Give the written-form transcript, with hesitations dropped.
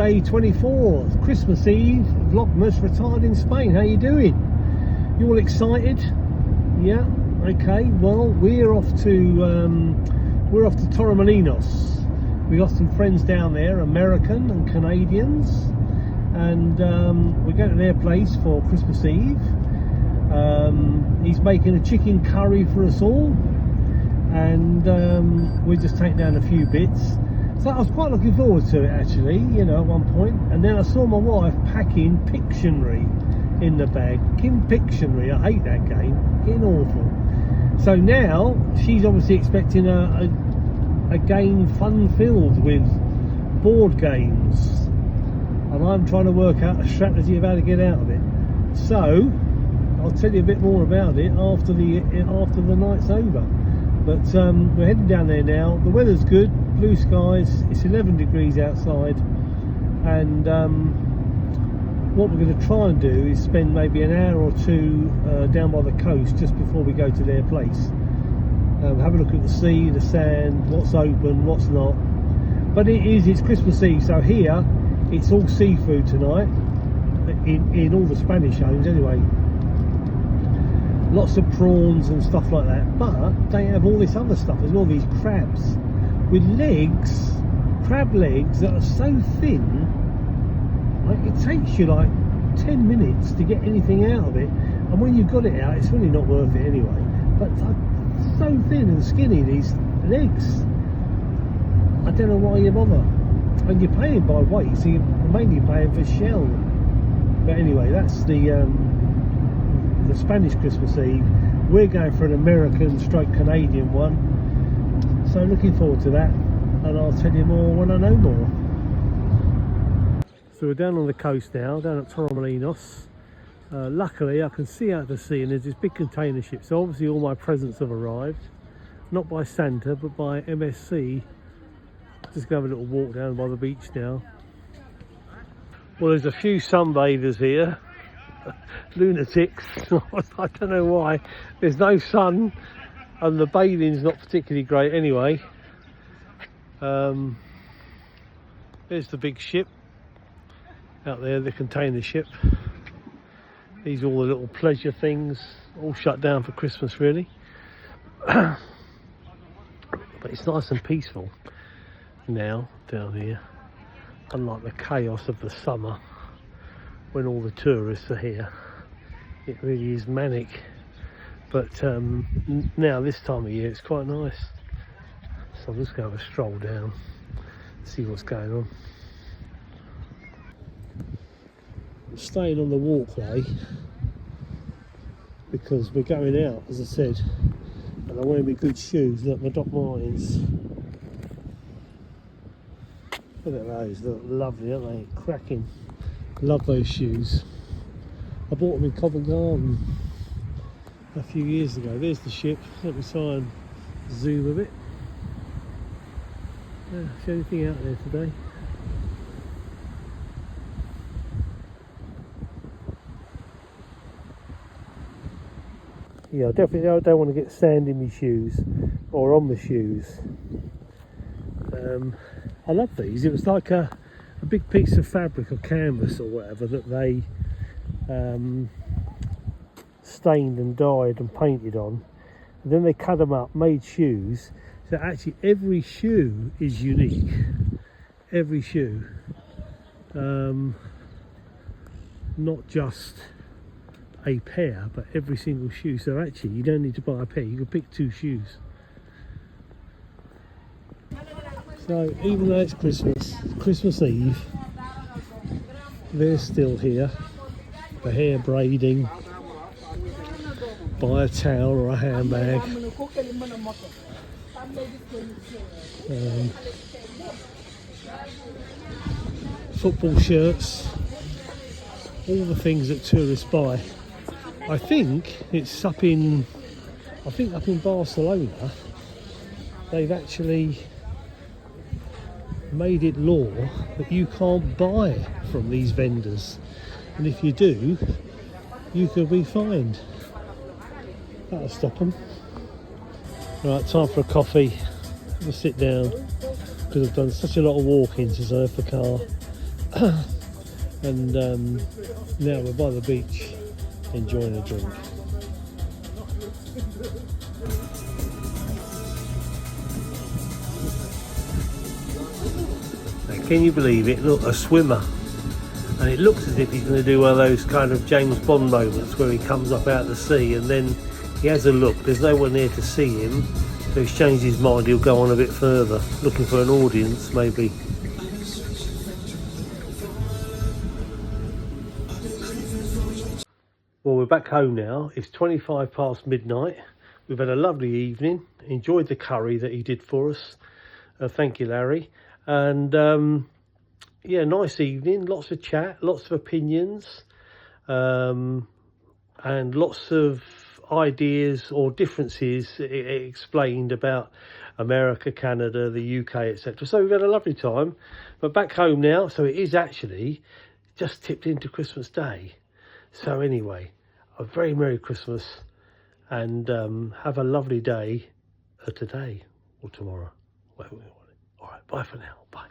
Day 24, Christmas Eve, Vlogmas, retired in Spain. How you doing? You all excited? Yeah. Okay. Well, we're off to Torremolinos. We got some friends down there, American and Canadians, and we're going to their place for Christmas Eve. He's making a chicken curry for us all, and we're just taking down a few bits. So I was quite looking forward to it, actually, you know, at one point. And then I saw my wife packing Pictionary in the bag. Kim Pictionary, I hate that game, getting awful. So now she's obviously expecting a game fun-filled with board games, and I'm trying to work out a strategy of how to get out of it. So I'll tell you a bit more about it after the night's over. But we're heading down there now. The weather's good, blue skies, it's 11 degrees outside, and what we're going to try and do is spend maybe an hour or two down by the coast just before we go to their place. Have a look at the sea, the sand, what's open, what's not. But it's Christmas Eve, so here it's all seafood tonight, in all the Spanish homes anyway. Lots of prawns and stuff like that, but they have all this other stuff as well, these crabs with legs, crab legs that are so thin, like it takes you like 10 minutes to get anything out of it, and when you've got it out it's really not worth it anyway. But so thin and skinny, these legs, I don't know why you bother. And you're paying by weight, so you're mainly paying for shell. But anyway, that's the Spanish Christmas Eve. We're going for an American stroke Canadian one, so looking forward to that, and I'll tell you more when I know more. So we're down on the coast now, down at Torremolinos. Luckily I can see out to sea, and there's this big container ship, so obviously all my presents have arrived, not by Santa but by MSC. Just gonna have a little walk down by the beach now. Well, there's a few sunbathers here. Lunatics. I don't know why. There's no sun and the bathing's not particularly great anyway. There's the big ship out there, the container ship. These are all the little pleasure things, all shut down for Christmas really. But it's nice and peaceful now down here, unlike the chaos of the summer when all the tourists are here. It really is manic, but now this time of year it's quite nice. So I'm just going to have a stroll down, see what's going on. I'm staying on the walkway because we're going out, as I said, and I'm wearing my good shoes. Look, my Doc Martens. Look at those, they look lovely, aren't they? Cracking. Love those shoes. I bought them in Covent Garden a few years ago. There's the ship. Let me try and zoom a bit. See anything out there today? Yeah, I definitely don't want to get sand in my shoes or on my shoes. I love these. It was like a big piece of fabric or canvas or whatever that they stained and dyed and painted on, and then they cut them up, made shoes. So actually every shoe is unique, every shoe, not just a pair but every single shoe. So actually you don't need to buy a pair, you can pick two shoes. So even though it's Christmas Eve, they're still here. The hair braiding, buy a towel or a handbag, football shirts, all the things that tourists buy. I think it's up in Barcelona, they've actually made it law that you can't buy from these vendors, and if you do you could be fined. That'll stop them. Right, time for a coffee. I'll sit down because I've done such a lot of walking to reserve the car. And now we're by the beach enjoying a drink. Now, can you believe it? Look, a swimmer. And it looks as if he's going to do one of those kind of James Bond moments where he comes up out of the sea and then he has a look. There's no one there to see him, so he's changed his mind. He'll go on a bit further, looking for an audience maybe. Well, we're back home now. It's 25 past midnight. We've had a lovely evening. Enjoyed the curry that he did for us. Thank you, Larry. And yeah, nice evening. Lots of chat, lots of opinions, and lots of ideas or differences explained about America, Canada, the UK, etc. So we've had a lovely time. But back home now, so it is actually just tipped into Christmas Day. So anyway, a very Merry Christmas, and have a lovely day today or tomorrow. All right, bye for now. Bye.